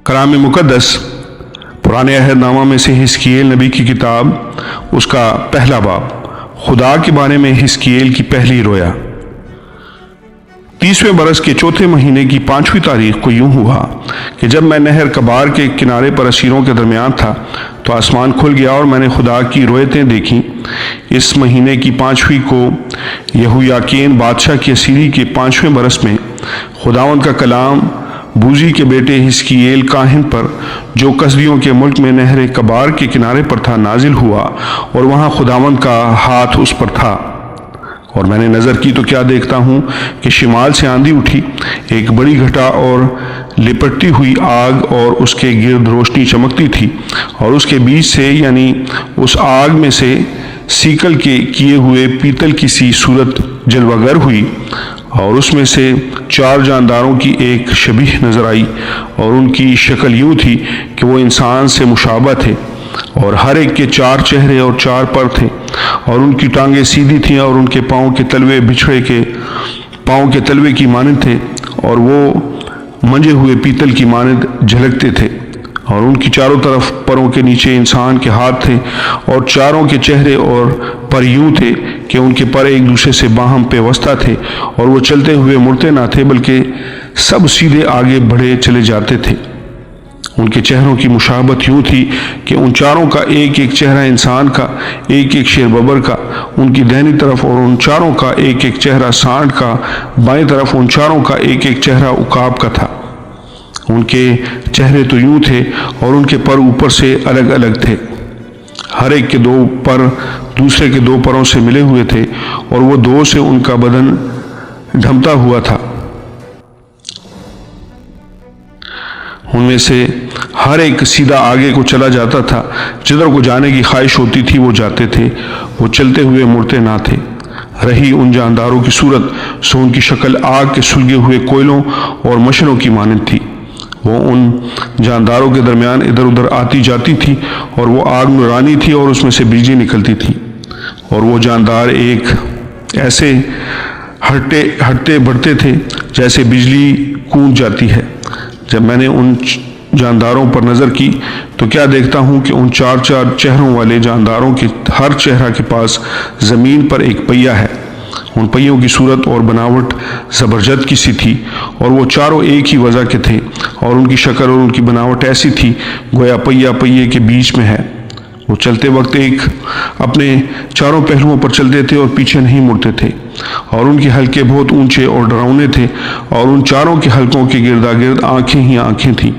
کلام مقدس پرانے عہد نامہ میں سے حزقیل نبی کی کتاب، اس کا پہلا باب۔ خدا کے بارے میں حزقیل کی پہلی رویا۔ 30ویں برس کے چوتھے مہینے کی 5ویں تاریخ کو یوں ہوا کہ جب میں نہر کبار کے کنارے پر اسیروں کے درمیان تھا تو آسمان کھل گیا اور میں نے خدا کی رویتیں دیکھیں۔ اس مہینے کی 5ویں کو یہویاکین بادشاہ کی اسیری کے 5ویں برس میں خداوند کا کلام بوزی کے بیٹے حزقیل کاہن پر، جو کسدیوں کے ملک میں نہر کبار کے کنارے پر تھا، نازل ہوا، اور وہاں خداوند کا ہاتھ اس پر تھا۔ اور میں نے نظر کی تو کیا دیکھتا ہوں کہ شمال سے آندھی اٹھی، ایک بڑی گھٹا اور لپٹتی ہوئی آگ، اور اس کے گرد روشنی چمکتی تھی، اور اس کے بیچ سے یعنی اس آگ میں سے سیکل کے کیے ہوئے پیتل کی سی صورت جلوہ گر ہوئی، اور اس میں سے 4 جانداروں کی ایک شبیہ نظر آئی، اور ان کی شکل یوں تھی کہ وہ انسان سے مشابہ تھے، اور ہر ایک کے 4 چہرے اور 4 پر تھے، اور ان کی ٹانگیں سیدھی تھیں، اور ان کے پاؤں کے تلوے بچھڑے کے پاؤں کے تلوے کی مانند تھے، اور وہ منجے ہوئے پیتل کی مانند جھلکتے تھے، اور ان کی چاروں طرف پروں کے نیچے انسان کے ہاتھ تھے، اور چاروں کے چہرے اور پر یوں تھے کہ ان کے پر ایک دوسرے سے باہم پیوستہ تھے، اور وہ چلتے ہوئے مڑتے نہ تھے بلکہ سب سیدھے آگے بڑھے چلے جاتے تھے۔ ان کے چہروں کی مشابہت یوں تھی کہ ان چاروں کا ایک ایک چہرہ انسان کا، ایک ایک شیر ببر کا ان کی دہنی طرف، اور ان چاروں کا ایک ایک چہرہ سانڈ کا بائیں طرف، ان چاروں کا ایک ایک چہرہ عقاب کا تھا۔ ان کے چہرے تو یوں تھے، اور ان کے پر اوپر سے الگ الگ تھے، ہر ایک کے 2 پر دوسرے کے 2 پروں سے ملے ہوئے تھے، اور وہ 2 سے ان کا بدن ڈھمتا ہوا تھا۔ ان میں سے ہر ایک سیدھا آگے کو چلا جاتا تھا، جدھر کو جانے کی خواہش ہوتی تھی وہ جاتے تھے، وہ چلتے ہوئے مڑتے نہ تھے۔ رہی ان جانداروں کی صورت، سو ان کی شکل آگ کے سلگے ہوئے کوئلوں اور مشنوں کی مانند تھی۔ وہ ان جانداروں کے درمیان ادھر ادھر آتی جاتی تھی، اور وہ آگ نورانی تھی، اور اس میں سے بجلی نکلتی تھی، اور وہ جاندار ایک ایسے ہٹتے بڑھتے تھے جیسے بجلی کونج جاتی ہے۔ جب میں نے ان جانداروں پر نظر کی تو کیا دیکھتا ہوں کہ ان 4 چہروں والے جانداروں کے ہر چہرہ کے پاس زمین پر ایک پہیہ ہے۔ ان پہیوں کی صورت اور بناوٹ زبرجد کی سی تھی، اور وہ چاروں ایک ہی وضع کے تھے، اور ان کی شکل اور ان کی بناوٹ ایسی تھی گویا پہیہ پہیے کے بیچ میں ہے۔ وہ چلتے وقت ایک اپنے 4 پہلوؤں پر چلتے تھے اور پیچھے نہیں مڑتے تھے، اور ان کے حلقے بہت اونچے اور ڈراؤنے تھے، اور ان 4 کے حلقوں کے گردا گرد آنکھیں ہی آنکھیں تھیں۔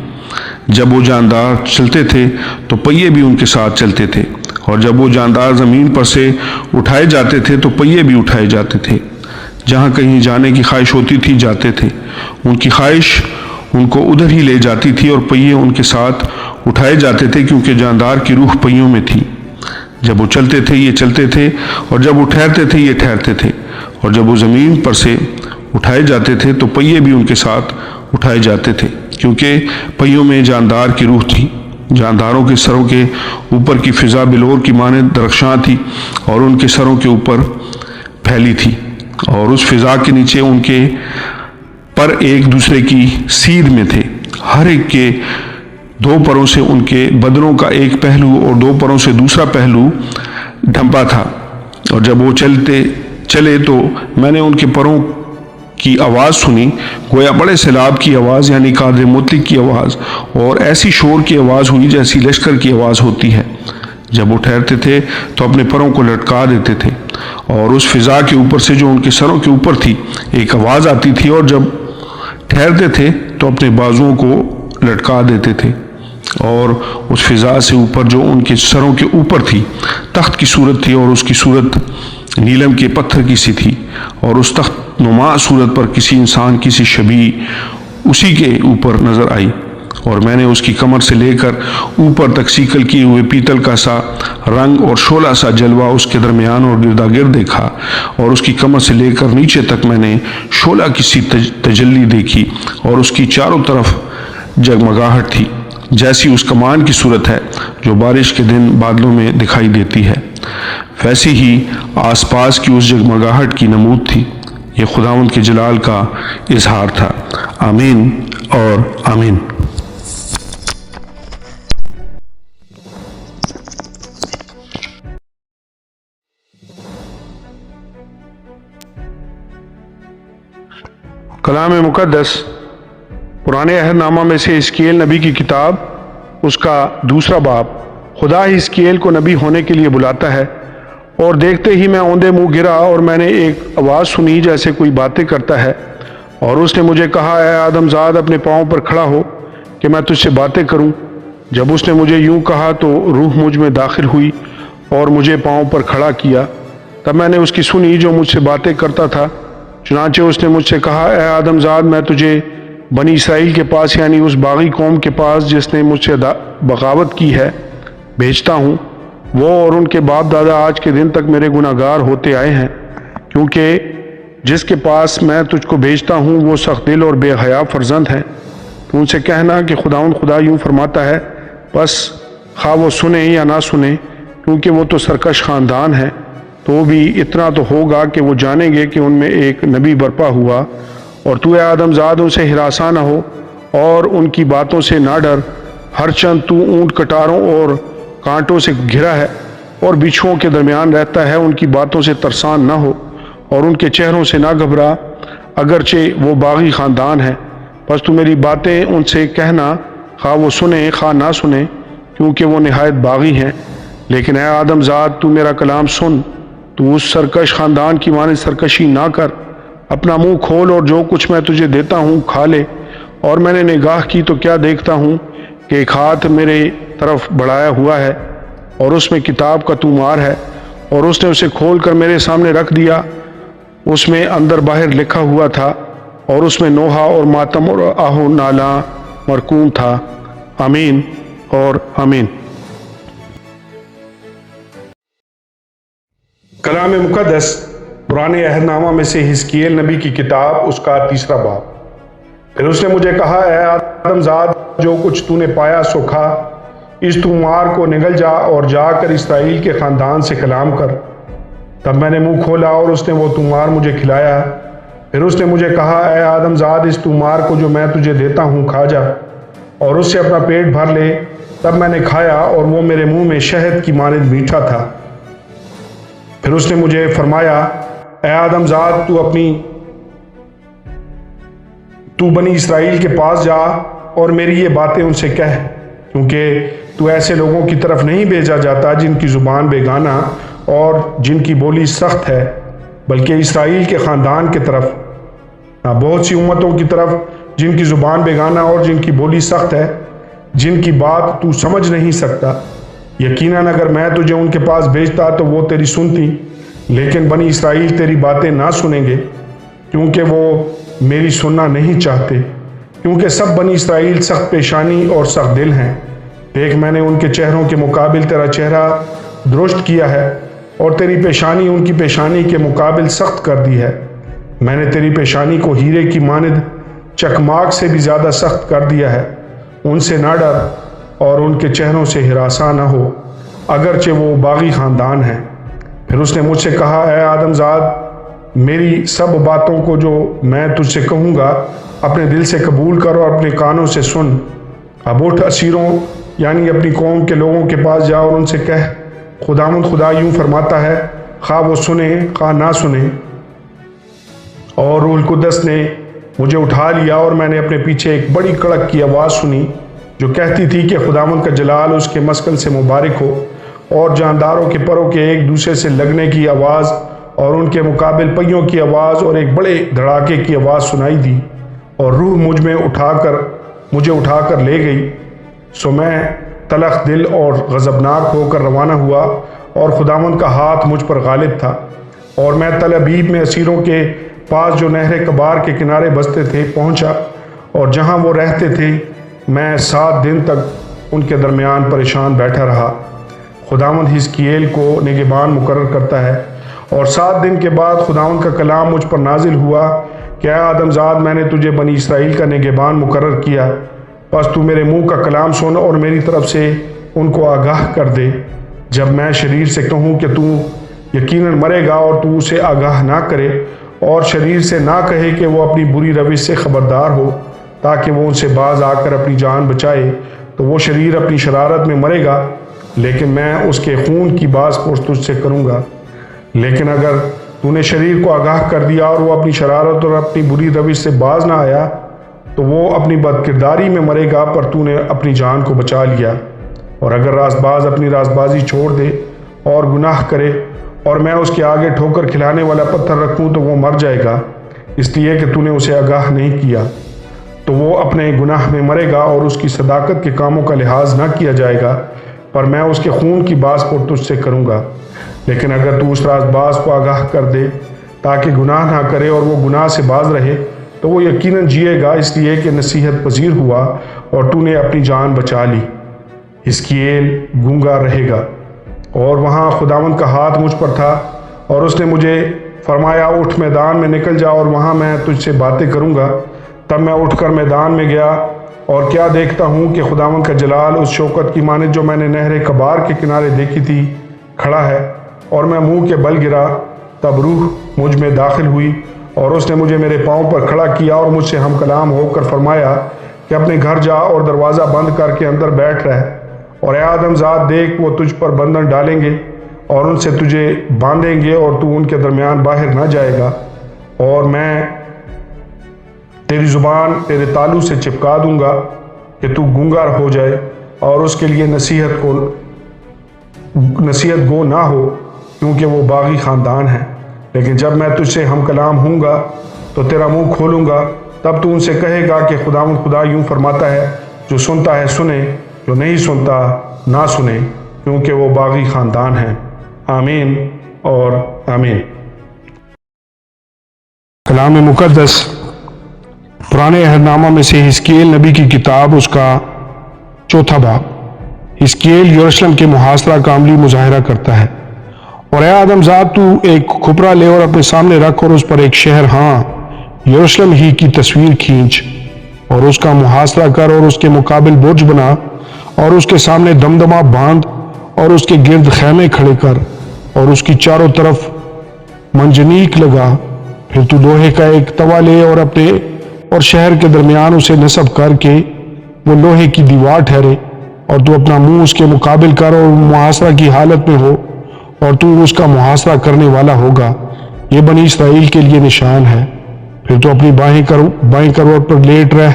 جب وہ جاندار چلتے تھے تو پہیے بھی ان کے ساتھ چلتے تھے، اور جب وہ جاندار زمین پر سے اٹھائے جاتے تھے تو پہیے بھی اٹھائے جاتے تھے۔ جہاں کہیں جانے کی خواہش ہوتی تھی جاتے تھے، ان کی خواہش ان کو ادھر ہی لے جاتی تھی، اور پہیے ان کے ساتھ اٹھائے جاتے تھے، کیونکہ جاندار کی روح پہیوں میں تھی۔ جب وہ چلتے تھے یہ چلتے تھے، اور جب وہ ٹھہرتے تھے یہ ٹھہرتے تھے، اور جب وہ زمین پر سے اٹھائے جاتے تھے تو پہیے بھی ان کے ساتھ اٹھائے جاتے تھے، کیونکہ پہیوں میں جاندار کی روح تھی۔ جانداروں کے سروں کے اوپر کی فضا بلور کی مانند درخشاں تھی، اور ان کے سروں کے اوپر پھیلی تھی، اور اس فضا کے نیچے ان کے پر ایک دوسرے کی سیدھ میں تھے۔ ہر ایک کے 2 پروں سے ان کے بدنوں کا ایک پہلو اور 2 پروں سے دوسرا پہلو ڈھمپا تھا، اور جب وہ چلے تو میں نے ان کے پروں کی آواز سنی، گویا بڑے سیلاب کی آواز، یعنی قادر مطلق کی آواز، اور ایسی شور کی آواز ہوئی جیسی لشکر کی آواز ہوتی ہے۔ جب وہ ٹھہرتے تھے تو اپنے پروں کو لٹکا دیتے تھے، اور اس فضا کے اوپر سے جو ان کے سروں کے اوپر تھی ایک آواز آتی تھی، اور جب ٹھہرتے تھے تو اپنے بازوؤں کو لٹکا دیتے تھے، اور اس فضا سے اوپر جو ان کے سروں کے اوپر تھی تخت کی صورت تھی، اور اس کی صورت نیلم کے پتھر کی سی تھی، اور اس تخت نما صورت پر کسی انسان کی سی شبیہ اسی کے اوپر نظر آئی، اور میں نے اس کی کمر سے لے کر اوپر تک سیکل کیے ہوئے پیتل کا سا رنگ اور شعلہ سا جلوہ اس کے درمیان اور گردا گرد دیکھا، اور اس کی کمر سے لے کر نیچے تک میں نے شعلہ کی سی تجلی دیکھی، اور اس کی چاروں طرف جگمگاہٹ تھی جیسی اس کمان کی صورت ہے جو بارش کے دن بادلوں میں دکھائی دیتی ہے، ویسی ہی آس پاس کی اس جگمگاہٹ کی نمود تھی۔ یہ خداوند کے جلال کا اظہار تھا۔ آمین اور آمین۔ کلام مقدس پرانے عہد نامہ میں سے حزقیل نبی کی کتاب، اس کا 2 باب۔ خدا حزقیل کو نبی ہونے کے لیے بلاتا ہے، اور دیکھتے ہی میں اوندے منہ گرا اور میں نے ایک آواز سنی جیسے کوئی باتیں کرتا ہے، اور اس نے مجھے کہا، اے آدم زاد، اپنے پاؤں پر کھڑا ہو کہ میں تجھ سے باتیں کروں۔ جب اس نے مجھے یوں کہا تو روح مجھ میں داخل ہوئی اور مجھے پاؤں پر کھڑا کیا۔ تب میں نے اس کی سنی جو مجھ سے باتیں کرتا تھا۔ چنانچہ اس نے مجھ سے کہا، اے آدم زاد، میں تجھے بنی اسرائیل کے پاس، یعنی اس باغی قوم کے پاس جس نے مجھ سے بغاوت کی ہے، بھیجتا ہوں۔ وہ اور ان کے باپ دادا آج کے دن تک میرے گناہ گار ہوتے آئے ہیں، کیونکہ جس کے پاس میں تجھ کو بھیجتا ہوں وہ سخت دل اور بے حیا فرزند ہیں۔ تو ان سے کہنا کہ خداوند خدا یوں فرماتا ہے، بس خواہ وہ سنیں یا نہ سنیں، کیونکہ وہ تو سرکش خاندان ہے، تو بھی اتنا تو ہوگا کہ وہ جانیں گے کہ ان میں ایک نبی برپا ہوا۔ اور تو اے آدم زاد ان سے ہراساں نہ ہو اور ان کی باتوں سے نہ ڈر، ہرچند تو اونٹ کٹاروں اور کانٹوں سے گھرا ہے اور بچھوؤں کے درمیان رہتا ہے، ان کی باتوں سے ترسان نہ ہو اور ان کے چہروں سے نہ گھبرا، اگرچہ وہ باغی خاندان ہے۔ بس تو میری باتیں ان سے کہنا، خواہ وہ سنیں خواہ نہ سنیں، کیونکہ وہ نہایت باغی ہیں۔ لیکن اے آدم زاد، تو میرا کلام سن، تو اس سرکش خاندان کی مانند سرکشی نہ کر، اپنا منہ کھول اور جو کچھ میں تجھے دیتا ہوں کھا لے۔ اور میں نے نگاہ کی تو کیا دیکھتا ہوں کہ ایک ہاتھ میرے طرف بڑھایا ہوا ہے، اور اس میں کتاب کا طومار ہے، اور اس نے اسے کھول کر میرے سامنے رکھ دیا۔ اس میں اندر باہر لکھا ہوا تھا، اور اس میں نوحہ اور ماتم اور آہو نالاں مرقوم تھا۔ آمین اور آمین۔ کلام مقدس پرانے عہد نامہ میں سے حزقیل نبی کی کتاب، اس کا 3 باب۔ پھر اس نے مجھے کہا، اے آدم زاد، جو کچھ تو نے پایا سو کھا، اس طومار کو نگل جا اور جا کر اسرائیل کے خاندان سے کلام کر۔ تب میں نے منہ کھولا اور اس نے وہ طومار مجھے کھلایا۔ پھر اس نے مجھے کہا، اے آدم زاد، اس طومار کو جو میں تجھے دیتا ہوں کھا جا اور اس سے اپنا پیٹ بھر لے۔ تب میں نے کھایا اور وہ میرے منہ میں شہد کی مانند میٹھا تھا۔ پھر اس نے مجھے فرمایا، اے آدم زاد، تو بنی اسرائیل کے پاس جا اور میری یہ باتیں ان سے کہہ، کیونکہ تو ایسے لوگوں کی طرف نہیں بھیجا جاتا جن کی زبان بیگانہ اور جن کی بولی سخت ہے، بلکہ اسرائیل کے خاندان کی طرف، بہت سی امتوں کی طرف جن کی زبان بیگانہ اور جن کی بولی سخت ہے، جن کی بات تو سمجھ نہیں سکتا۔ یقیناً اگر میں تجھے ان کے پاس بھیجتا تو وہ تیری سنتی، لیکن بنی اسرائیل تیری باتیں نہ سنیں گے، کیونکہ وہ میری سننا نہیں چاہتے، کیونکہ سب بنی اسرائیل سخت پیشانی اور سخت دل ہیں۔ دیکھ، میں نے ان کے چہروں کے مقابل تیرا چہرہ درست کیا ہے، اور تیری پیشانی ان کی پیشانی کے مقابل سخت کر دی ہے۔ میں نے تیری پیشانی کو ہیرے کی مانند چکماک سے بھی زیادہ سخت کر دیا ہے۔ ان سے نہ ڈر اور ان کے چہروں سے ہراساں نہ ہو، اگرچہ وہ باغی خاندان ہیں۔ پھر اس نے مجھ سے کہا، اے آدم زاد، میری سب باتوں کو جو میں تجھ سے کہوں گا اپنے دل سے قبول کر اور اپنے کانوں سے سن۔ اب اٹھ، اسیروں یعنی اپنی قوم کے لوگوں کے پاس جا اور ان سے کہہ، خداوند خدا یوں فرماتا ہے، خواہ وہ سنیں خواہ نہ سنیں۔ اور روح القدس نے مجھے اٹھا لیا اور میں نے اپنے پیچھے ایک بڑی کڑک کی آواز سنی جو کہتی تھی کہ خداوند کا جلال اس کے مسکن سے مبارک ہو، اور جانداروں کے پروں کے ایک دوسرے سے لگنے کی آواز اور ان کے مقابل پہیوں کی آواز اور ایک بڑے دھڑاکے کی آواز سنائی دی، اور روح مجھے اٹھا کر لے گئی۔ سو میں تلخ دل اور غضبناک ہو کر روانہ ہوا، اور خداوند کا ہاتھ مجھ پر غالب تھا، اور میں تل ابیب میں اسیروں کے پاس جو نہر کبار کے کنارے بستے تھے پہنچا، اور جہاں وہ رہتے تھے میں 7 دن تک ان کے درمیان پریشان بیٹھا رہا۔ خداوند حزقیل کو نگہبان مقرر کرتا ہے، اور 7 دن کے بعد خداوند کا کلام مجھ پر نازل ہوا کہ اے آدم زاد، میں نے تجھے بنی اسرائیل کا نگہبان مقرر کیا، بس تو میرے منہ کا کلام سن اور میری طرف سے ان کو آگاہ کر دے۔ جب میں شریر سے کہوں کہ تو یقیناً مرے گا اور تو اسے آگاہ نہ کرے، اور شریر سے نہ کہے کہ وہ اپنی بری روش سے خبردار ہو تاکہ وہ ان سے باز آ کر اپنی جان بچائے، تو وہ شریر اپنی شرارت میں مرے گا، لیکن میں اس کے خون کی باز پرس تجھ سے کروں گا۔ لیکن اگر تو نے شریر کو آگاہ کر دیا اور وہ اپنی شرارت اور اپنی بری روش سے باز نہ آیا تو وہ اپنی بد کرداری میں مرے گا، پر تو نے اپنی جان کو بچا لیا۔ اور اگر راست باز اپنی راست بازی چھوڑ دے اور گناہ کرے اور میں اس کے آگے ٹھوکر کھلانے والا پتھر رکھوں تو وہ مر جائے گا، اس لیے کہ تو نے اسے آگاہ نہیں کیا، تو وہ اپنے گناہ میں مرے گا اور اس کی صداقت کے کاموں کا لحاظ نہ کیا جائے گا، پر میں اس کے خون کی باز پرس تجھ سے کروں گا۔ لیکن اگر تو اس راست باز کو آگاہ کر دے تاکہ گناہ نہ کرے اور وہ گناہ سے باز رہے تو وہ یقیناً جیے گا، اس لیے کہ نصیحت پذیر ہوا اور تو نے اپنی جان بچا لی۔ حزقییل گونگا رہے گا۔ اور وہاں خداوند کا ہاتھ مجھ پر تھا اور اس نے مجھے فرمایا، اٹھ میدان میں نکل جا اور وہاں میں تجھ سے باتیں کروں گا۔ تب میں اٹھ کر میدان میں گیا اور کیا دیکھتا ہوں کہ خداوند کا جلال اس شوکت کی مانند جو میں نے نہر کبار کے کنارے دیکھی تھی کھڑا ہے، اور میں منہ کے بل گرا۔ تب روح مجھ میں داخل ہوئی اور اس نے مجھے میرے پاؤں پر کھڑا کیا اور مجھ سے ہم کلام ہو کر فرمایا کہ اپنے گھر جا اور دروازہ بند کر کے اندر بیٹھ رہ، اور اے آدم زاد دیکھ، وہ تجھ پر بندھن ڈالیں گے اور ان سے تجھے باندھیں گے اور تو ان کے درمیان باہر نہ جائے گا، اور میں تیری زبان تیرے تالو سے چپکا دوں گا کہ تو گونگا ہو جائے اور اس کے لیے نصیحت گو نہ ہو، کیونکہ وہ باغی خاندان ہے۔ لیکن جب میں تجھ سے ہم کلام ہوں گا تو تیرا منہ کھولوں گا، تب تو ان سے کہے گا کہ خداوند خدا یوں فرماتا ہے، جو سنتا ہے سنے، جو نہیں سنتا نہ سنے، کیونکہ وہ باغی خاندان ہے۔ آمین اور آمین۔ کلام مقدس پرانے عہد نامہ میں سے حزقییل نبی کی کتاب، اس کا 4 باب۔ حزقییل یروشلم کے محاصرہ کا عملی مظاہرہ کرتا ہے۔ اور اے آدم زاد، تو ایک کھپرا لے اور اپنے سامنے رکھ اور اس پر ایک شہر، ہاں یروشلم ہی کی تصویر کھینچ، اور اس کا محاصرہ کر اور اس کے مقابل برج بنا اور اس کے سامنے دمدمہ باندھ اور اس کے گرد خیمے کھڑے کر اور اس کی چاروں طرف منجنیق لگا۔ پھر تو لوہے کا ایک توا لے اور اپنے اور شہر کے درمیان اسے نصب کر کے وہ لوہے کی دیوار ٹھہرے، اور تو اپنا منہ اس کے مقابل کر اور محاصرہ کی حالت میں ہو، اور تو اس کا محاصرہ کرنے والا ہوگا۔ یہ بنی اسرائیل کے لیے نشان ہے۔ پھر تو اپنی بائیں کروٹ پر لیٹ رہ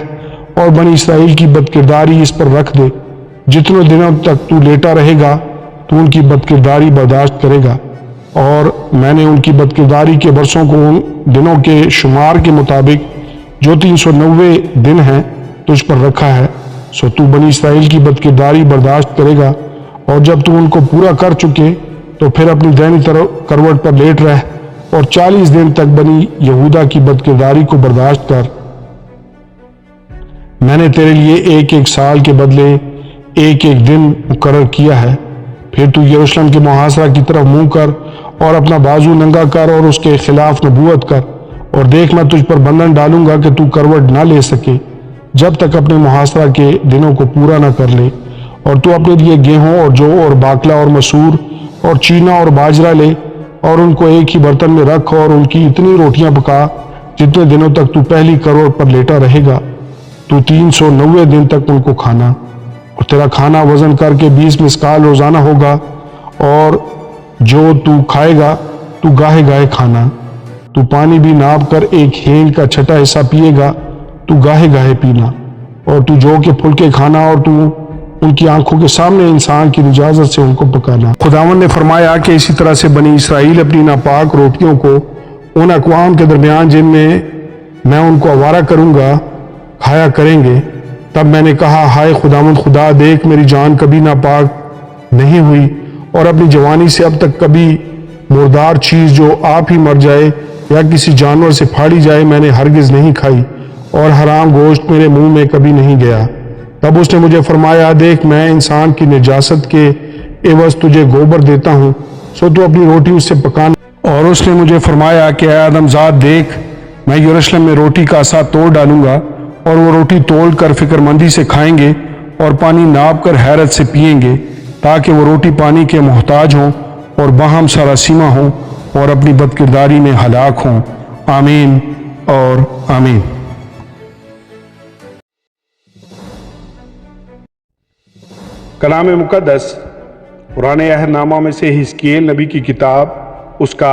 اور بنی اسرائیل کی بد کرداری اس پر رکھ دے۔ جتنے دنوں تک تو لیٹا رہے گا تو ان کی بد کرداری برداشت کرے گا، اور میں نے ان کی بد کرداری کے برسوں کو ان دنوں کے شمار کے مطابق جو 390 دن ہیں تجھ پر رکھا ہے۔ سو تو بنی اسرائیل کی بد کرداری برداشت کرے گا، اور جب تو ان کو پورا کر چکے تو پھر اپنی دائنی کروٹ پر لیٹ رہ اور 40 دن تک بنی یہودا کی بد کرداری کو برداشت کر۔ میں نے تیرے لیے ایک سال کے بدلے ایک دن مقرر کیا ہے۔ پھر تو یروشلم کے محاصرہ کی طرف منہ کر اور اپنا بازو ننگا کر اور اس کے خلاف نبوت کر، اور دیکھ میں تجھ پر بندھن ڈالوں گا کہ تو کروٹ نہ لے سکے جب تک اپنے محاصرہ کے دنوں کو پورا نہ کر لے۔ اور تو اپنے لیے گیہوں اور جو اور باکلا اور مسور اور چینا اور باجرہ لے اور ان کو ایک ہی برتن میں رکھ اور ان کی اتنی روٹیاں پکا جتنے دنوں تک تو پہلی کروٹ پر لیٹا رہے گا۔ تو 390 دن تک ان کو کھانا، اور تیرا کھانا وزن کر کے 20 مسکال روزانہ ہوگا، اور جو تو کھائے گا تو گاہے گاہے کھانا۔ تو پانی بھی ناپ کر 1 ہینڈ کا چھٹا حصہ پیے گا، تو گاہے گاہے پینا۔ اور تو جو کہ پھلکے کھانا، اور تو ان کی آنکھوں کے سامنے انسان کی اجازت سے ان کو پکانا۔ خداوند نے فرمایا کہ اسی طرح سے بنی اسرائیل اپنی ناپاک روٹیوں کو ان اقوام کے درمیان جن میں میں ان کو آوارہ کروں گا کھایا کریں گے۔ تب میں نے کہا، ہائے خداوند خدا، دیکھ میری جان کبھی ناپاک نہیں ہوئی، اور اپنی جوانی سے اب تک کبھی مردار چیز جو آپ ہی مر جائے یا کسی جانور سے پھاڑی جائے میں نے ہرگز نہیں کھائی، اور حرام گوشت میرے منہ میں کبھی نہیں گیا۔ تب اس نے مجھے فرمایا، دیکھ میں انسان کی نجاست کے عوض تجھے گوبر دیتا ہوں، سو تو اپنی روٹی اس سے پکانا۔ اور اس نے مجھے فرمایا کہ اے آدم زاد، دیکھ میں یروشلم میں روٹی کا عصا توڑ ڈالوں گا، اور وہ روٹی توڑ کر فکر مندی سے کھائیں گے اور پانی ناپ کر حیرت سے پئیں گے، تاکہ وہ روٹی پانی کے محتاج ہوں اور باہم سراسیمہ ہوں اور اپنی بد کرداری میں ہلاک ہوں۔ آمین اور آمین۔ کلام مقدس پرانے عہد نامہ میں سے حزقییل نبی کی کتاب، اس کا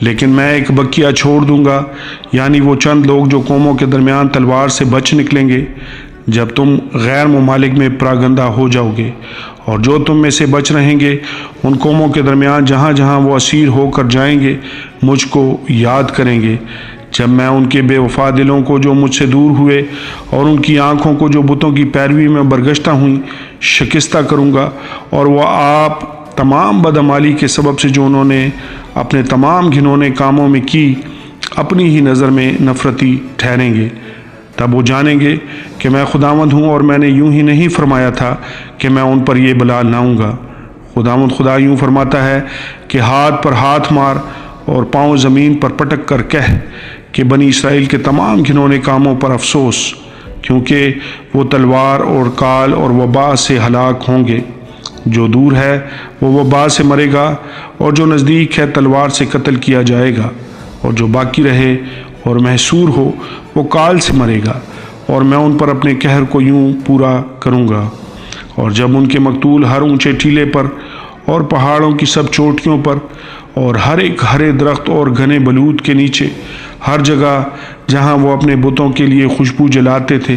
لیکن میں ایک بقیہ چھوڑ دوں گا، یعنی وہ چند لوگ جو قوموں کے درمیان تلوار سے بچ نکلیں گے جب تم غیر ممالک میں پراگندہ ہو جاؤ گے، اور جو تم میں سے بچ رہیں گے ان قوموں کے درمیان جہاں جہاں وہ اسیر ہو کر جائیں گے مجھ کو یاد کریں گے، جب میں ان کے بے وفا دلوں کو جو مجھ سے دور ہوئے اور ان کی آنکھوں کو جو بتوں کی پیروی میں برگشتہ ہوئیں شکستہ کروں گا، اور وہ آپ تمام بدعمالی کے سبب سے جو انہوں نے اپنے تمام گھنونے کاموں میں کی اپنی ہی نظر میں نفرتی ٹھہریں گے۔ تب وہ جانیں گے کہ میں خداوند ہوں، اور میں نے یوں ہی نہیں فرمایا تھا کہ میں ان پر یہ بلا لاؤں گا۔ خداوند خدا یوں فرماتا ہے کہ ہاتھ پر ہاتھ مار اور پاؤں زمین پر پٹک کر کہہ کہ بنی اسرائیل کے تمام گھنونے کاموں پر افسوس، کیونکہ وہ تلوار اور کال اور وبا سے ہلاک ہوں گے۔ جو دور ہے وہ وبا سے مرے گا، اور جو نزدیک ہے تلوار سے قتل کیا جائے گا، اور جو باقی رہے اور محصور ہو وہ کال سے مرے گا، اور میں ان پر اپنے قہر کو یوں پورا کروں گا۔ اور جب ان کے مقتول ہر اونچے ٹیلے پر اور پہاڑوں کی سب چوٹیوں پر اور ہر ایک ہرے درخت اور گھنے بلوط کے نیچے ہر جگہ جہاں وہ اپنے بتوں کے لیے خوشبو جلاتے تھے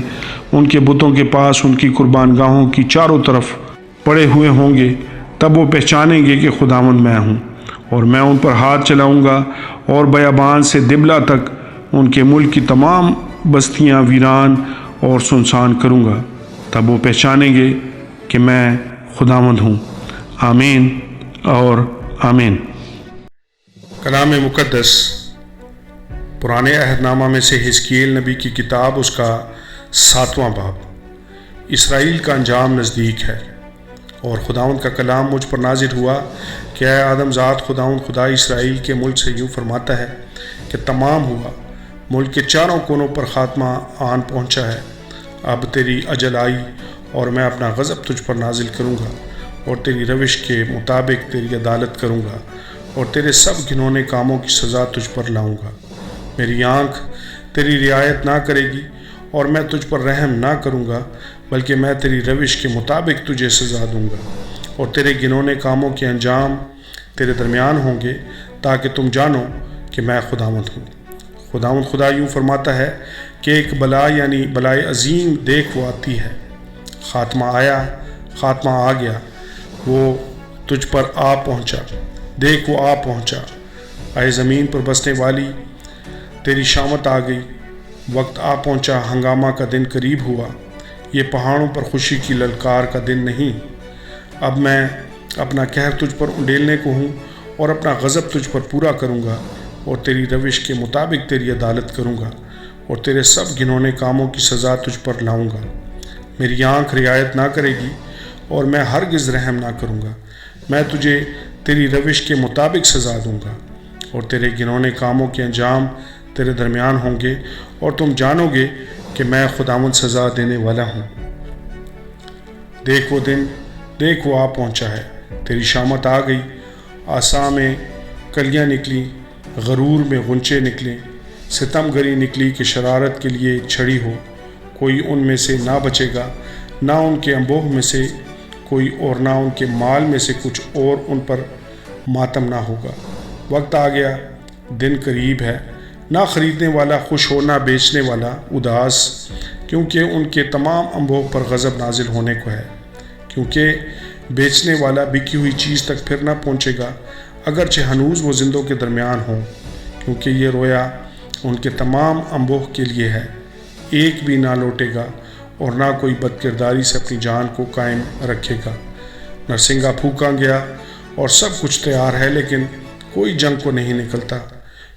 ان کے بتوں کے پاس ان کی قربان گاہوں کی چاروں طرف پڑے ہوئے ہوں گے، تب وہ پہچانیں گے کہ خداوند میں ہوں، اور میں ان پر ہاتھ چلاؤں گا اور بیابان سے دبلا تک ان کے ملک کی تمام بستیاں ویران اور سنسان کروں گا۔ تب وہ پہچانیں گے کہ میں خداوند ہوں۔ آمین اور آمین۔ کلام مقدس پرانے عہد نامہ میں سے حزقیل نبی کی کتاب، اس کا 7واں باب۔ اسرائیل کا انجام نزدیک ہے، اور خداوند کا کلام مجھ پر نازل ہوا کہ اے آدم ذات، خداوند خدا اسرائیل کے ملک سے یوں فرماتا ہے کہ تمام ہوا، ملک کے چاروں کونوں پر خاتمہ آن پہنچا ہے۔ اب تیری اجل آئی، اور میں اپنا غضب تجھ پر نازل کروں گا، اور تیری روش کے مطابق تیری عدالت کروں گا، اور تیرے سب گھنونے کاموں کی سزا تجھ پر لاؤں گا۔ میری آنکھ تیری رعایت نہ کرے گی، اور میں تجھ پر رحم نہ کروں گا، بلکہ میں تیری روش کے مطابق تجھے سزا دوں گا، اور تیرے گھنونے کاموں کے انجام تیرے درمیان ہوں گے، تاکہ تم جانو کہ میں خداوند ہوں۔ خداوند خدا یوں فرماتا ہے کہ ایک بلا، یعنی بلائے عظیم دیکھ وہ آتی ہے۔ خاتمہ آیا، خاتمہ آ گیا، وہ تجھ پر آ پہنچا، دیکھ وہ آ پہنچا۔ اے زمین پر بسنے والی، تیری شامت آ گئی، وقت آ پہنچا، ہنگامہ کا دن قریب ہوا، یہ پہاڑوں پر خوشی کی للکار کا دن نہیں۔ اب میں اپنا قہر تجھ پر انڈیلنے کو ہوں، اور اپنا غضب تجھ پر پورا کروں گا، اور تیری روش کے مطابق تیری عدالت کروں گا، اور تیرے سب گھنونے کاموں کی سزا تجھ پر لاؤں گا۔ میری آنکھ رعایت نہ کرے گی، اور میں ہرگز رحم نہ کروں گا۔ میں تجھے تیری روش کے مطابق سزا دوں گا، اور تیرے گھنونے کاموں کے انجام تیرے درمیان ہوں گے، اور تم جانو گے کہ میں خداوند سزا دینے والا ہوں۔ دیکھ وہ دن، دیکھ وہ آ پہنچا ہے، تیری شامت آ گئی۔ آسا میں کلیاں نکلی، غرور میں غنچے نکلے، ستم گری نکلی کہ شرارت کے لیے چھڑی ہو۔ کوئی ان میں سے نہ بچے گا، نہ ان کے انبوہ میں سے کوئی، اور نہ ان کے مال میں سے کچھ اور ان پر ماتم نہ ہوگا۔ وقت آ گیا، دن قریب ہے، نہ خریدنے والا خوش ہو، نہ بیچنے والا اداس، کیونکہ ان کے تمام انبوہ پر غضب نازل ہونے کو ہے۔ کیونکہ بیچنے والا بکی ہوئی چیز تک پھر نہ پہنچے گا، اگرچہ ہنوز وہ زندوں کے درمیان ہوں، کیونکہ یہ رویا ان کے تمام انبوہ کے لیے ہے۔ ایک بھی نہ لوٹے گا، اور نہ کوئی بد کرداری سے اپنی جان کو قائم رکھے گا۔ نرسنگا پھونکا گیا اور سب کچھ تیار ہے، لیکن کوئی جنگ کو نہیں نکلتا،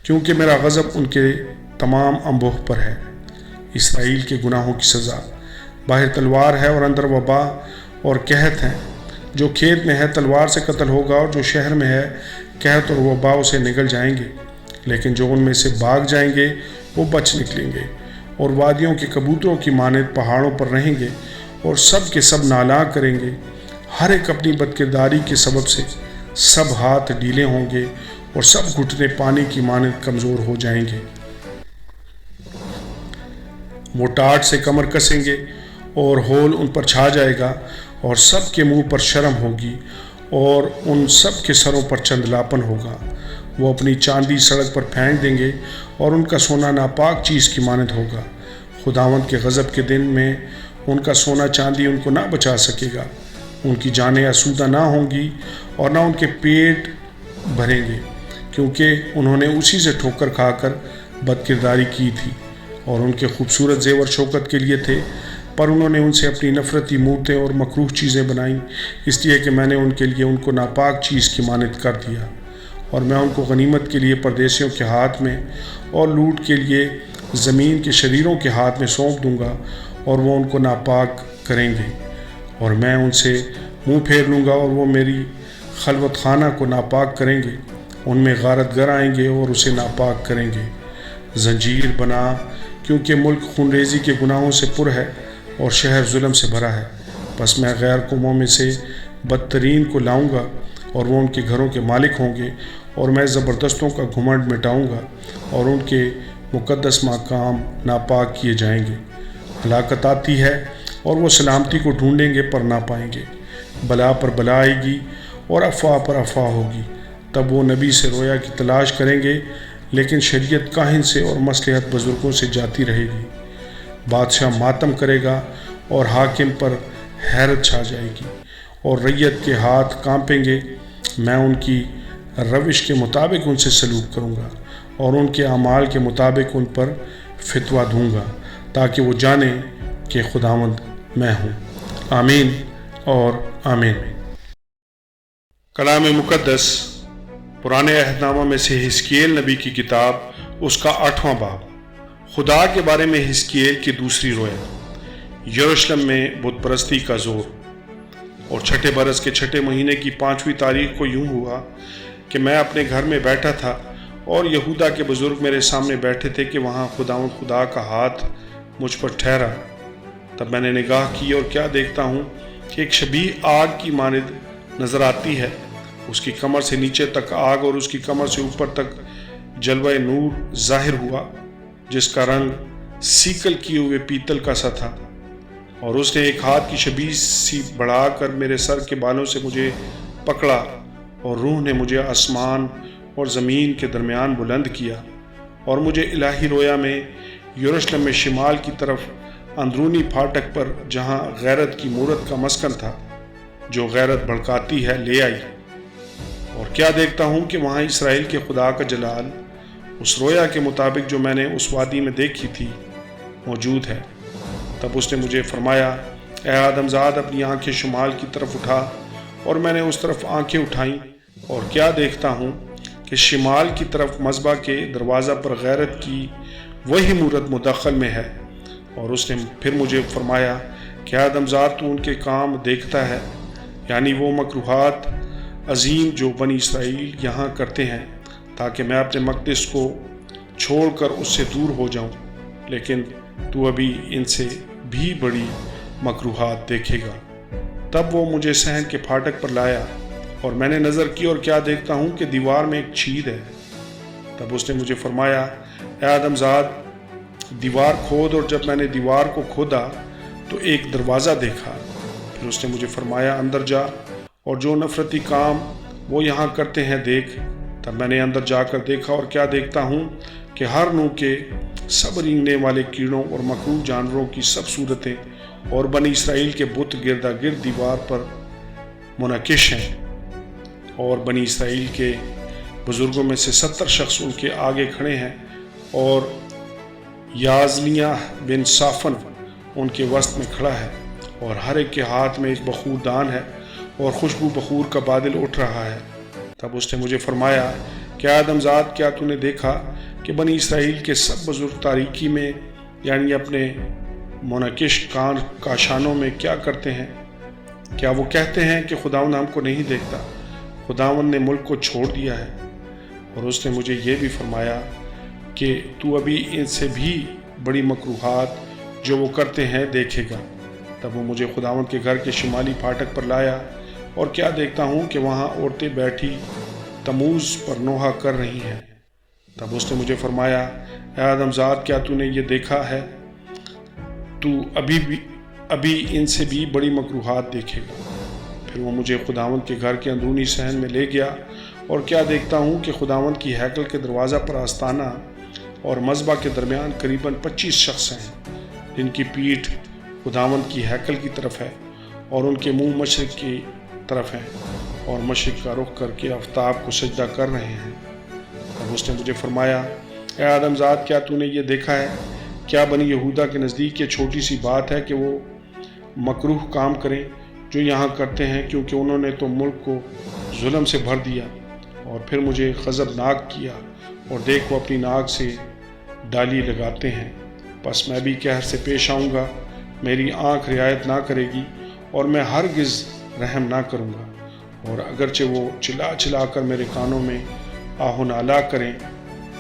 کیونکہ میرا غضب ان کے تمام انبوہ پر ہے۔ اسرائیل کے گناہوں کی سزا، باہر تلوار ہے اور اندر وبا اور قحط ہیں۔ جو کھیت میں ہے تلوار سے قتل ہوگا، اور جو شہر میں ہے قحط اور وبا اسے نگل جائیں گے، لیکن جو ان میں سے بھاگ جائیں گے وہ بچ نکلیں گے، اور وادیوں کے کبوتروں کی مانند پہاڑوں پر رہیں گے، اور سب کے سب نالاں کریں گے۔ ہر ایک اپنی بدکرداری کے سبب سے سب ہاتھ ڈھیلے ہوں گے، اور سب گھٹنے پانی کی مانند کمزور ہو جائیں گے۔ وہ ٹاٹ سے کمر کسیں گے، اور ہول ان پر چھا جائے گا، اور سب کے منہ پر شرم ہوگی، اور ان سب کے سروں پر چندلاپن ہوگا۔ وہ اپنی چاندی سڑک پر پھینک دیں گے اور ان کا سونا ناپاک چیز کی مانند ہوگا۔ خداوند کے غضب کے دن میں ان کا سونا چاندی ان کو نہ بچا سکے گا۔ ان کی جانیں آسودہ نہ ہوں گی اور نہ ان کے پیٹ بھریں گے، کیونکہ انہوں نے اسی سے ٹھوکر کھا کر بد کرداری کی تھی، اور ان کے خوبصورت زیور شوکت کے لیے تھے، پر انہوں نے ان سے اپنی نفرتی مورتیں اور مکروہ چیزیں بنائیں، اس لیے کہ میں نے ان کے لیے ان کو ناپاک چیز کی مانند کر دیا، اور میں ان کو غنیمت کے لیے پردیسیوں کے ہاتھ میں اور لوٹ کے لیے زمین کے شریروں کے ہاتھ میں سونپ دوں گا، اور وہ ان کو ناپاک کریں گے، اور میں ان سے منہ پھیر لوں گا، اور وہ میری خلوت خانہ کو ناپاک کریں گے۔ ان میں غارت گر آئیں گے اور اسے ناپاک کریں گے۔ زنجیر بنا، کیونکہ ملک خونریزی کے گناہوں سے پر ہے اور شہر ظلم سے بھرا ہے۔ پس میں غیر قوموں میں سے بدترین کو لاؤں گا، اور وہ ان کے گھروں کے مالک ہوں گے، اور میں زبردستوں کا گھمنڈ مٹاؤں گا، اور ان کے مقدس مقام ناپاک کیے جائیں گے۔ ہلاکت آتی ہے اور وہ سلامتی کو ڈھونڈیں گے پر نہ پائیں گے۔ بلا پر بلا آئے گی اور افواہ پر افواہ ہوگی۔ تب وہ نبی سے رویا کی تلاش کریں گے، لیکن شریعت کاہن سے اور مصلحت بزرگوں سے جاتی رہے گی۔ بادشاہ ماتم کرے گا اور حاکم پر حیرت چھا جائے گی، اور رعیت کے ہاتھ کانپیں گے۔ میں ان کی روش کے مطابق ان سے سلوک کروں گا، اور ان کے اعمال کے مطابق ان پر فتویٰ دوں گا، تاکہ وہ جانیں کہ خداوند میں ہوں۔ آمین اور آمین۔ کلام مقدس پرانے عہد نامہ میں سے حزقییل نبی کی کتاب، اس کا 8واں باب۔ خدا کے بارے میں حزقییل کی دوسری رویا۔ یروشلم میں بت پرستی کا زور۔ اور چھٹے برس کے چھٹے مہینے کی 5ویں تاریخ کو یوں ہوا کہ میں اپنے گھر میں بیٹھا تھا، اور یہودا کے بزرگ میرے سامنے بیٹھے تھے کہ وہاں خداوند خدا کا ہاتھ مجھ پر ٹھہرا۔ تب میں نے نگاہ کی اور کیا دیکھتا ہوں کہ ایک شبیہ آگ کی مانند نظر آتی ہے۔ اس کی کمر سے نیچے تک آگ اور اس کی کمر سے اوپر تک جلوہ نور ظاہر ہوا، جس کا رنگ سیکل کیے ہوئے پیتل کا سا تھا، اور اس نے ایک ہاتھ کی شبیہ سی بڑھا کر میرے سر کے بالوں سے مجھے پکڑا، اور روح نے مجھے آسمان اور زمین کے درمیان بلند کیا، اور مجھے الہی رویا میں یروشلم میں شمال کی طرف اندرونی پھاٹک پر، جہاں غیرت کی مورت کا مسکن تھا جو غیرت بھڑکاتی ہے، لے آئی۔ اور کیا دیکھتا ہوں کہ وہاں اسرائیل کے خدا کا جلال اس رویا کے مطابق جو میں نے اس وادی میں دیکھی تھی موجود ہے۔ تب اس نے مجھے فرمایا، اے آدم زاد، اپنی آنکھیں شمال کی طرف اٹھا، اور میں نے اس طرف آنکھیں اٹھائیں، اور کیا دیکھتا ہوں کہ شمال کی طرف مذبح کے دروازہ پر غیرت کی وہی مورت مدخل میں ہے۔ اور اس نے پھر مجھے فرمایا کہ آدم زاد، تو ان کے کام دیکھتا ہے، یعنی وہ مکروہات عظیم جو بنی اسرائیل یہاں کرتے ہیں، تاکہ میں اپنے مقدس کو چھوڑ کر اس سے دور ہو جاؤں، لیکن تو ابھی ان سے بھی بڑی مکروہات دیکھے گا۔ تب وہ مجھے صحن کے پھاٹک پر لایا، اور میں نے نظر کی اور کیا دیکھتا ہوں کہ دیوار میں ایک چھید ہے۔ تب اس نے مجھے فرمایا، اے آدم زاد، دیوار کھود، اور جب میں نے دیوار کو کھودا تو ایک دروازہ دیکھا۔ پھر اس نے مجھے فرمایا، اندر جا اور جو نفرتی کام وہ یہاں کرتے ہیں دیکھ۔ تب میں نے اندر جا کر دیکھا، اور کیا دیکھتا ہوں کہ ہر نوع کے سب رینگنے والے کیڑوں اور مکروہ جانوروں کی سب صورتیں اور بنی اسرائیل کے بت گردا گرد دیوار پر منعکش ہیں، اور بنی اسرائیل کے بزرگوں میں سے 70 شخص ان کے آگے کھڑے ہیں، اور یازنیہ بن صافن ان کے وسط میں کھڑا ہے، اور ہر ایک کے ہاتھ میں ایک بخور دان ہے، اور خوشبو بخور کا بادل اٹھ رہا ہے۔ تب اس نے مجھے فرمایا کہ آدم زاد، کیا تو نے دیکھا کہ بنی اسرائیل کے سب بزرگ تاریکی میں، یعنی اپنے منعکش کاشانوں میں کیا کرتے ہیں؟ کیا وہ کہتے ہیں کہ خداوند ہم کو نہیں دیکھتا؟ خداوند نے ملک کو چھوڑ دیا ہے۔ اور اس نے مجھے یہ بھی فرمایا کہ تو ابھی ان سے بھی بڑی مکروہات جو وہ کرتے ہیں دیکھے گا۔ تب وہ مجھے خداوند کے گھر کے شمالی پھاٹک پر لایا، اور کیا دیکھتا ہوں کہ وہاں عورتیں بیٹھی تموز پر نوحہ کر رہی ہیں۔ تب اس نے مجھے فرمایا، اے آدم زاد، کیا تو نے یہ دیکھا ہے؟ تو ابھی ان سے بھی بڑی مکروہات دیکھے گا۔ پھر وہ مجھے خداوند کے گھر کے اندرونی صحن میں لے گیا، اور کیا دیکھتا ہوں کہ خداوند کی ہیکل کے دروازہ پر آستانہ اور مذبح کے درمیان قریباً 25 شخص ہیں، جن کی پیٹھ خداوند کی ہیکل کی طرف ہے اور ان کے منہ مشرق کی طرف ہیں اور مشرق کا رخ کر کے آفتاب کو سجدہ کر رہے ہیں۔ اور اس نے مجھے فرمایا، اے آدم زاد، کیا تو نے یہ دیکھا ہے؟ کیا بنی یہودا کے نزدیک یہ چھوٹی سی بات ہے کہ وہ مکروہ کام کریں جو یہاں کرتے ہیں، کیونکہ انہوں نے تو ملک کو ظلم سے بھر دیا اور پھر مجھے غضبناک کیا، اور دیکھ وہ اپنی ناک سے ڈالی لگاتے ہیں۔ پس میں بھی قہر سے پیش آؤں گا، میری آنکھ رعایت نہ کرے گی اور میں ہرگز رحم نہ کروں گا، اور اگرچہ وہ چلا چلا کر میرے کانوں میں آہ و نالا کریں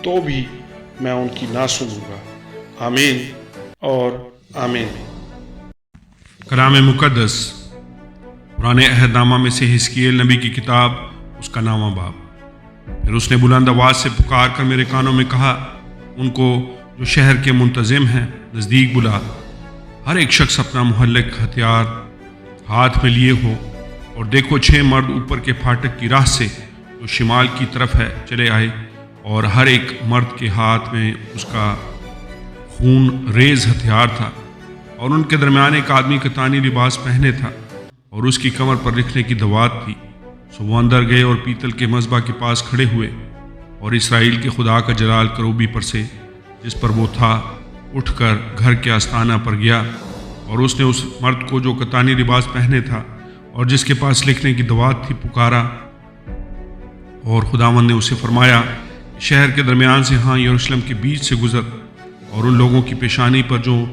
تو بھی میں ان کی نہ سنوں گا۔ آمین اور آمین۔ کلام مقدس پرانے عہد نامہ میں سے حزقیل نبی کی کتاب، اس کا 9واں باب۔ پھر اس نے بلند آواز سے پکار کر میرے کانوں میں کہا، ان کو جو شہر کے منتظم ہیں نزدیک بلا، ہر ایک شخص اپنا محلق ہتھیار ہاتھ میں لیے ہو، اور دیکھو 6 مرد اوپر کے پھاٹک کی راہ سے جو شمال کی طرف ہے چلے آئے، اور ہر ایک مرد کے ہاتھ میں اس کا خون ریز ہتھیار تھا، اور ان کے درمیان ایک آدمی کتانی لباس پہنے تھا اور اس کی کمر پر لکھنے کی دوات تھی۔ سو وہ اندر گئے اور پیتل کے مذبح کے پاس کھڑے ہوئے، اور اسرائیل کے خدا کا جلال کروبی پر سے جس پر وہ تھا اٹھ کر گھر کے آستانہ پر گیا، اور اس نے اس مرد کو جو کتانی لباس پہنے تھا اور جس کے پاس لکھنے کی دوات تھی پکارا، اور خداوند نے اسے فرمایا، شہر کے درمیان سے ہاں یروشلم کے بیچ سے گزر، اور ان لوگوں کی پیشانی پر جو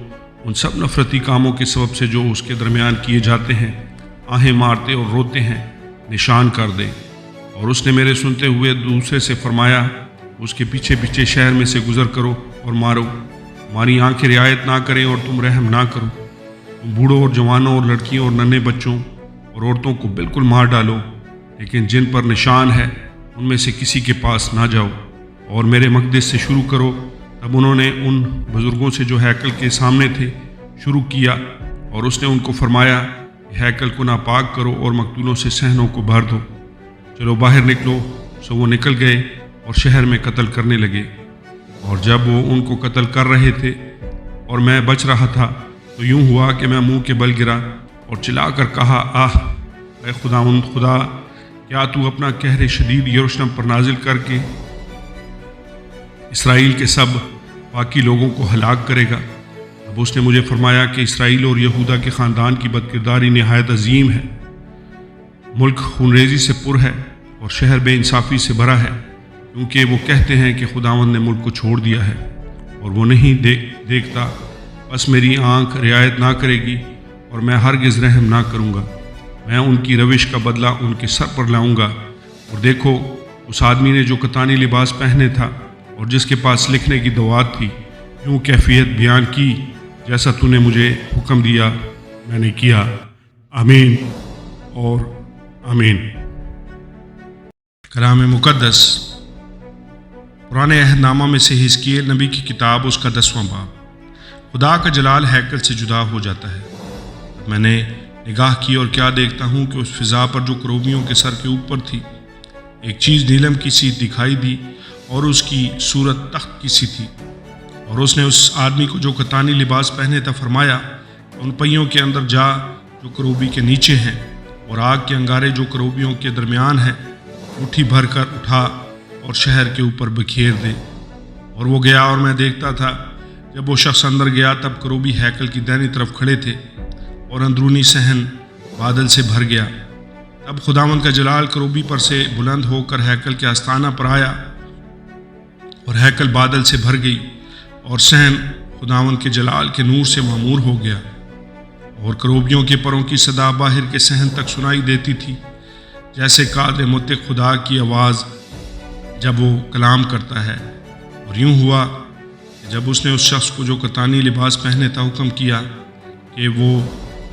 ان سب نفرتی کاموں کے سبب سے جو اس کے درمیان کیے جاتے ہیں آہیں مارتے اور روتے ہیں نشان کر دے۔ اور اس نے میرے سنتے ہوئے دوسرے سے فرمایا، اس کے پیچھے پیچھے شہر میں سے گزر کرو اور مارو، ہماری آنکھیں رعایت نہ کریں اور تم رحم نہ کرو، تم بوڑھوں اور جوانوں اور لڑکیوں اور ننھے بچوں اور عورتوں کو بالکل مار ڈالو، لیکن جن پر نشان ہے ان میں سے کسی کے پاس نہ جاؤ، اور میرے مقدس سے شروع کرو۔ تب انہوں نے ان بزرگوں سے جو ہیکل کے سامنے تھے شروع کیا، اور اس نے ان کو فرمایا، ہیکل کو ناپاک کرو اور مقتولوں سے صحنوں کو بھر دو، چلو باہر نکلو۔ سو وہ نکل گئے اور شہر میں قتل کرنے لگے۔ اور جب وہ ان کو قتل کر رہے تھے اور میں بچ رہا تھا، تو یوں ہوا کہ میں منہ کے بل گرا اور چلا کر کہا، آہ اے خداوند خدا، کیا تو اپنا قہر شدید یروشلم پر نازل کر کے اسرائیل کے سب باقی لوگوں کو ہلاک کرے گا؟ اب اس نے مجھے فرمایا کہ اسرائیل اور یہودا کے خاندان کی بدکرداری نہایت عظیم ہے، ملک خونریزی سے پر ہے اور شہر بے انصافی سے بھرا ہے، کیونکہ وہ کہتے ہیں کہ خداوند نے ملک کو چھوڑ دیا ہے اور وہ نہیں دیکھتا، بس میری آنکھ رعایت نہ کرے گی اور میں ہرگز رحم نہ کروں گا۔ میں ان کی روش کا بدلہ ان کے سر پر لاؤں گا۔ اور دیکھو، اس آدمی نے جو کتانی لباس پہنے تھا اور جس کے پاس لکھنے کی دوات تھی، یوں کیفیت بیان کی، جیسا تو نے مجھے حکم دیا میں نے کیا۔ آمین اور آمین۔ کلام مقدس پرانے عہد نامہ میں سے حزقیل نبی کی کتاب، اس کا 10واں باب۔ خدا کا جلال ہیکل سے جدا ہو جاتا ہے۔ میں نے نگاہ کی اور کیا دیکھتا ہوں کہ اس فضا پر جو کروبیوں کے سر کے اوپر تھی، ایک چیز نیلم کی سی دکھائی دی، اور اس کی صورت تخت کی سی تھی۔ اور اس نے اس آدمی کو جو کتانی لباس پہنے تھا فرمایا، ان پہیوں کے اندر جا جو کروبی کے نیچے ہیں، اور آگ کے انگارے جو کروبیوں کے درمیان ہیں مٹھی بھر کر اٹھا اور شہر کے اوپر بکھیر دے۔ اور وہ گیا، اور میں دیکھتا تھا جب وہ شخص اندر گیا تب کروبی ہیکل کی دائنی طرف کھڑے تھے، اور اندرونی صحن بادل سے بھر گیا۔ تب خداوند کا جلال کروبی پر سے بلند ہو کر ہیکل کے آستانہ پر آیا، اور ہیکل بادل سے بھر گئی، اور صحن خداوند کے جلال کے نور سے معمور ہو گیا، اور کروبیوں کے پروں کی صدا باہر کے صحن تک سنائی دیتی تھی، جیسے قادر مطلق خدا کی آواز جب وہ کلام کرتا ہے۔ اور یوں ہوا کہ جب اس نے اس شخص کو جو کتانی لباس پہنے تھا حکم کیا کہ وہ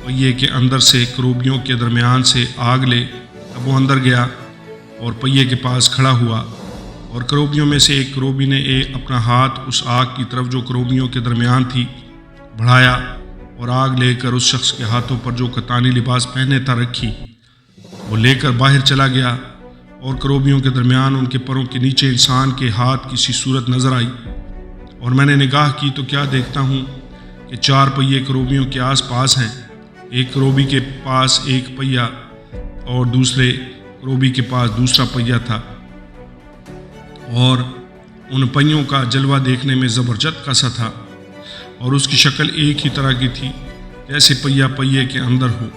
پہیے کے اندر سے کروبیوں کے درمیان سے آگ لے، تب وہ اندر گیا اور پہیے کے پاس کھڑا ہوا، اور کروبیوں میں سے ایک کروبی نے اپنا ہاتھ اس آگ کی طرف جو کروبیوں کے درمیان تھی بڑھایا، اور آگ لے کر اس شخص کے ہاتھوں پر جو کتانی لباس پہنے تھا رکھی۔ وہ لے کر باہر چلا گیا، اور کروبیوں کے درمیان ان کے پروں کے نیچے انسان کے ہاتھ کی سی صورت نظر آئی، اور میں نے نگاہ کی تو کیا دیکھتا ہوں کہ 4 پہیے کروبیوں کے آس پاس ہیں، ایک کروبی کے پاس ایک پہیا اور دوسرے کروبی کے پاس دوسرا پہیا تھا، اور ان پہیوں کا جلوہ دیکھنے میں زبرجد کا سا تھا، اور اس کی شکل ایک ہی طرح کی تھی جیسے پہیا پہیے کے اندر ہو۔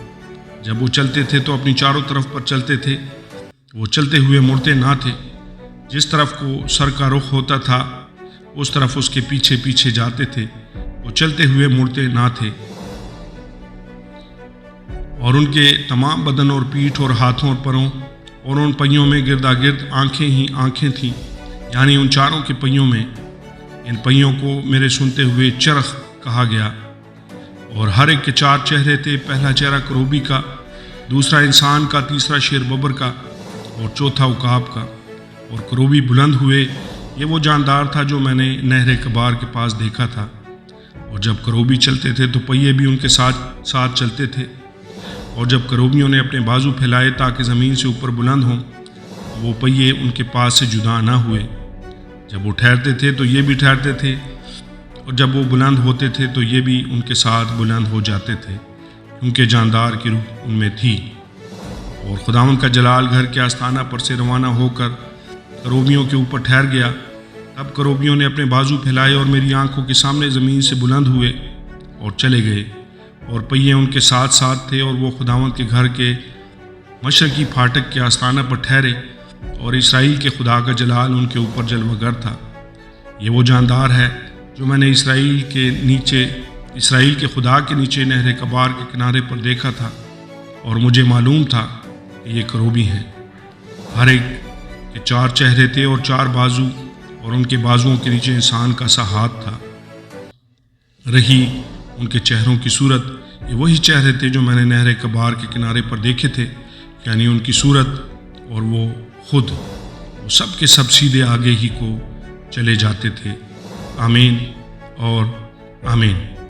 جب وہ چلتے تھے تو اپنی چاروں طرف پر چلتے تھے، وہ چلتے ہوئے مڑتے نہ تھے، جس طرف کو سر کا رخ ہوتا تھا اس طرف اس کے پیچھے پیچھے جاتے تھے، وہ چلتے ہوئے مڑتے نہ تھے، اور ان کے تمام بدن اور پیٹھ اور ہاتھوں اور پروں اور ان پہیوں میں گردا گرد آنکھیں ہی آنکھیں تھیں، یعنی ان چاروں کے پہیوں میں۔ ان پہیوں کو میرے سنتے ہوئے چرخ کہا گیا، اور ہر ایک کے 4 چہرے تھے، پہلا چہرہ کروبی کا، دوسرا انسان کا، تیسرا شیر ببر کا، اور چوتھا عقاب کا۔ اور کروبی بلند ہوئے، یہ وہ جاندار تھا جو میں نے نہر کبار کے پاس دیکھا تھا، اور جب کروبی چلتے تھے تو پہیے بھی ان کے ساتھ ساتھ چلتے تھے، اور جب کروبیوں نے اپنے بازو پھیلائے تاکہ زمین سے اوپر بلند ہوں، وہ پہیے ان کے پاس سے جدا نہ ہوئے۔ جب وہ ٹھہرتے تھے تو یہ بھی ٹھہرتے تھے، اور جب وہ بلند ہوتے تھے تو یہ بھی ان کے ساتھ بلند ہو جاتے تھے، کیونکہ جاندار کی روح ان میں تھی۔ اور خداوند کا جلال گھر کے آستانہ پر سے روانہ ہو کر کروبیوں کے اوپر ٹھہر گیا۔ تب کروبیوں نے اپنے بازو پھیلائے اور میری آنکھوں کے سامنے زمین سے بلند ہوئے اور چلے گئے، اور پہیے ان کے ساتھ ساتھ تھے، اور وہ خداوند کے گھر کے مشرقی پھاٹک کے آستانہ پر ٹھہرے، اور اسرائیل کے خدا کا جلال ان کے اوپر جلوہ گر تھا۔ یہ وہ جاندار ہے جو میں نے اسرائیل کے خدا کے نیچے نہر کبار کے کنارے پر دیکھا تھا، اور مجھے معلوم تھا کہ یہ کروبی ہیں۔ ہر ایک کے 4 چہرے تھے اور 4 بازو، اور ان کے بازوؤں کے نیچے انسان کا سا ہاتھ تھا۔ رہی ان کے چہروں کی صورت، یہ وہی چہرے تھے جو میں نے نہر کبار کے کنارے پر دیکھے تھے، یعنی ان کی صورت، اور وہ خود، وہ سب کے سب سیدھے آگے ہی کو چلے جاتے تھے۔ آمین اور آمین۔